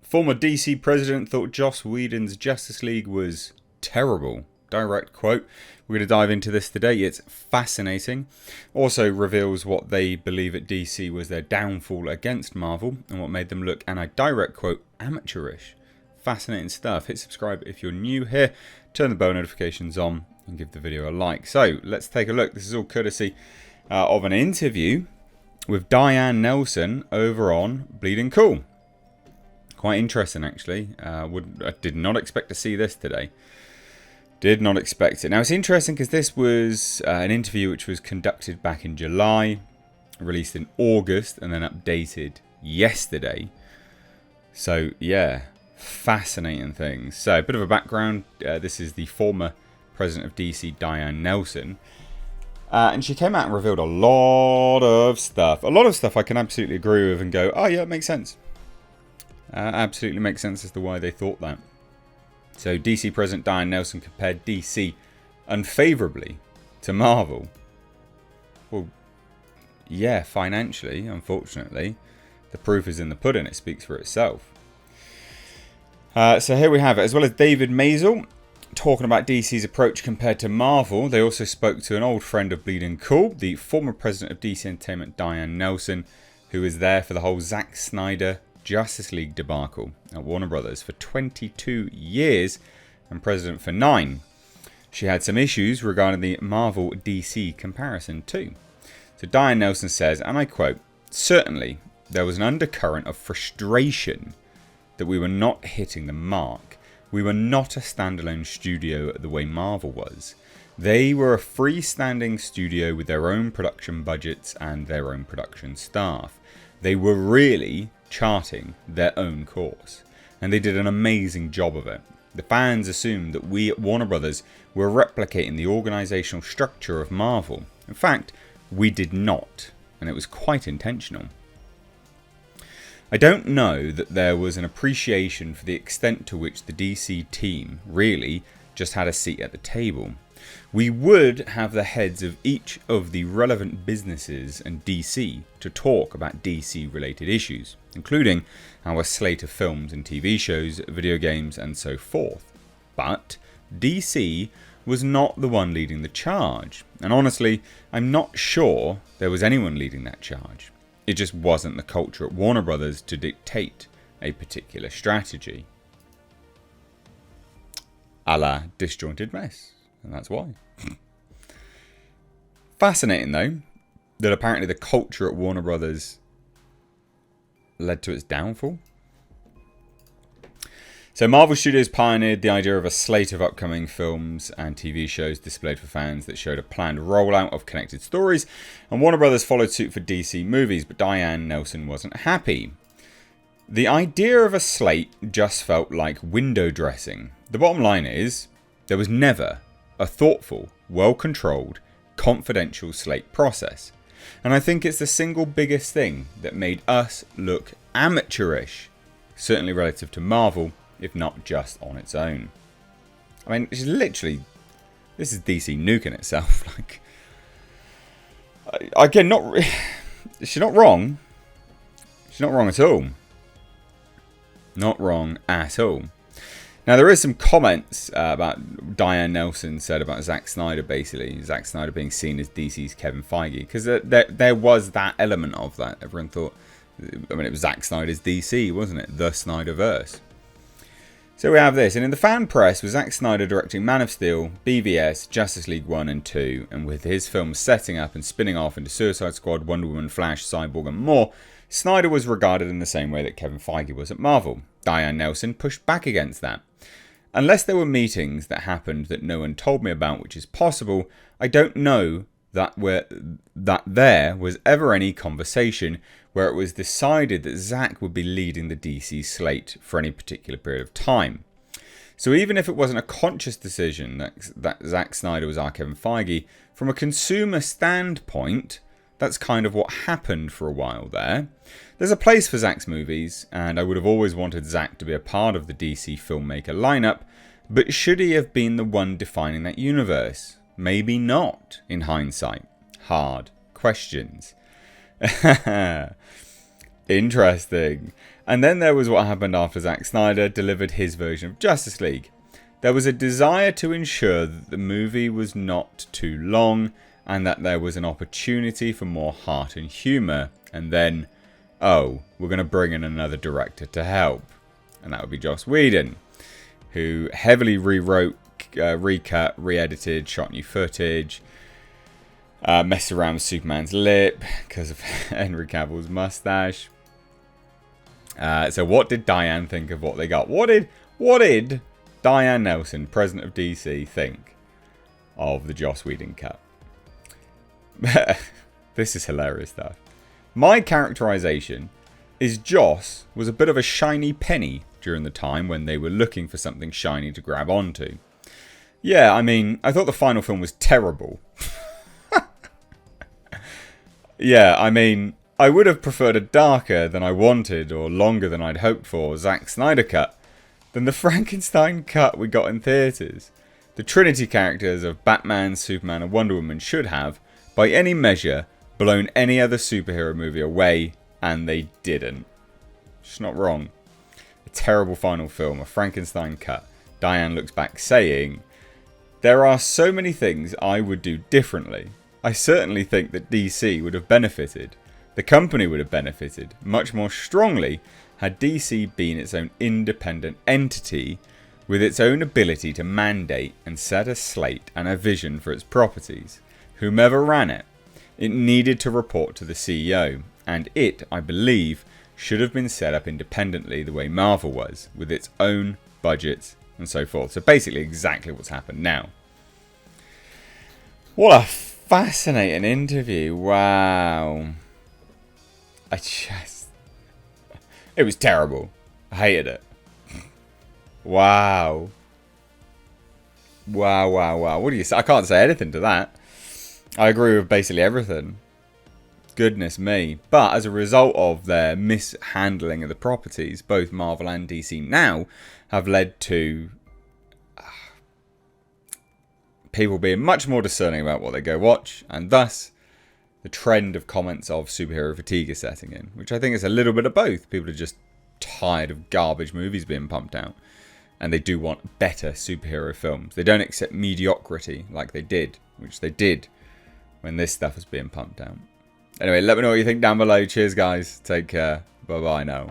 Former DC president thought Joss Whedon's Justice League was terrible. Direct quote. We're going to dive into this today. It's fascinating. Also reveals what they believe at DC was their downfall against Marvel and what made them look, and I direct quote, amateurish. Fascinating stuff. Hit subscribe if you're new here. Turn the bell notifications on and give the video a like. So let's take a look. This is all courtesy of an interview with Diane Nelson over on Bleeding Cool. Quite interesting, actually. I did not expect to see this today. Did not expect it. Now, it's interesting because this was an interview which was conducted back in July, released in August, and then updated yesterday. So, yeah, fascinating things. So, a bit of a background. This is the former president of DC, Diane Nelson. And she came out and revealed a lot of stuff. A lot of stuff I can absolutely agree with and go, oh, yeah, it makes sense. Absolutely makes sense as to why they thought that. So DC President Diane Nelson compared DC unfavourably to Marvel. Well, yeah, financially, unfortunately. The proof is in the pudding. It speaks for itself. So here we have it. As well as David Maisel talking about DC's approach compared to Marvel, they also spoke to an old friend of Bleeding Cool, the former president of DC Entertainment, Diane Nelson, who was there for the whole Zack Snyder Justice League debacle at Warner Brothers for 22 years and president for 9. She had some issues regarding the Marvel DC comparison too. So Diane Nelson says, and I quote, "Certainly there was an undercurrent of frustration that we were not hitting the mark. We were not a standalone studio the way Marvel was. They were a freestanding studio with their own production budgets and their own production staff. They were really charting their own course, and they did an amazing job of it. The fans assumed that we at Warner Brothers were replicating the organizational structure of Marvel. In fact, we did not, and it was quite intentional. I don't know that there was an appreciation for the extent to which the DC team really just had a seat at the table. We would have the heads of each of the relevant businesses and DC to talk about DC related issues, including our slate of films and TV shows, video games and so forth. But DC was not the one leading the charge, and honestly, I'm not sure there was anyone leading that charge. It just wasn't the culture at Warner Brothers to dictate a particular strategy. A la disjointed mess. And that's why. Fascinating, though, that apparently the culture at Warner Brothers led to its downfall. So Marvel Studios pioneered the idea of a slate of upcoming films and TV shows displayed for fans that showed a planned rollout of connected stories, and Warner Brothers followed suit for DC movies, but Diane Nelson wasn't happy. The idea of a slate just felt like window dressing. The bottom line is, there was never a thoughtful, well-controlled, confidential slate process. And I think it's the single biggest thing that made us look amateurish, certainly relative to Marvel, if not just on its own. I mean, it's literally, this is DC nuking itself. Like, again, she's not wrong. She's not wrong at all. Not wrong at all. Now, there is some comments about Diane Nelson said about Zack Snyder, basically. Zack Snyder being seen as DC's Kevin Feige. Because there was that element of that. Everyone thought, I mean, it was Zack Snyder's DC, wasn't it? The Snyderverse. So we have this. And in the fan press, with Zack Snyder directing Man of Steel, BVS, Justice League 1 and 2, and with his films setting up and spinning off into Suicide Squad, Wonder Woman, Flash, Cyborg and more, Snyder was regarded in the same way that Kevin Feige was at Marvel. Diane Nelson pushed back against that. Unless there were meetings that happened that no one told me about, which is possible, I don't know that there was ever any conversation where it was decided that Zack would be leading the DC slate for any particular period of time. So even if it wasn't a conscious decision that Zack Snyder was our Kevin Feige, from a consumer standpoint, that's kind of what happened for a while there. There's a place for Zack's movies, and I would have always wanted Zack to be a part of the DC filmmaker lineup, but should he have been the one defining that universe? Maybe not, in hindsight. Hard questions. Interesting. And then there was what happened after Zack Snyder delivered his version of Justice League. There was a desire to ensure that the movie was not too long and that there was an opportunity for more heart and humour. And then, oh, we're going to bring in another director to help. And that would be Joss Whedon, who heavily rewrote, recut, re-edited, shot new footage, messed around with Superman's lip because of Henry Cavill's mustache. So what did Diane think of what they got? What did Diane Nelson, president of DC, think of the Joss Whedon cut? This is hilarious stuff. My characterization is Joss was a bit of a shiny penny during the time when they were looking for something shiny to grab onto. Yeah, I mean, I thought the final film was terrible. Yeah, I mean, I would have preferred a darker than I wanted or longer than I'd hoped for Zack Snyder cut than the Frankenstein cut we got in theatres. The Trinity characters of Batman, Superman and Wonder Woman should have, by any measure, blown any other superhero movie away, and they didn't. Just not wrong. A terrible final film, a Frankenstein cut. Diane looks back saying, "There are so many things I would do differently. I certainly think that DC would have benefited. The company would have benefited much more strongly had DC been its own independent entity with its own ability to mandate and set a slate and a vision for its properties. Whomever ran it, it needed to report to the CEO, and it, I believe, should have been set up independently the way Marvel was, with its own budgets and so forth." So basically exactly what's happened now. What a fascinating interview. Wow. It was terrible. I hated it. Wow. Wow. What do you say? I can't say anything to that. I agree with basically everything. Goodness me. But as a result of their mishandling of the properties, both Marvel and DC now have led to people being much more discerning about what they go watch, and thus the trend of comments of superhero fatigue is setting in, which I think is a little bit of both. People are just tired of garbage movies being pumped out, and they do want better superhero films. They don't accept mediocrity like they did, which they did when this stuff was being pumped out. Anyway, let me know what you think down below. Cheers, guys. Take care. Bye-bye now.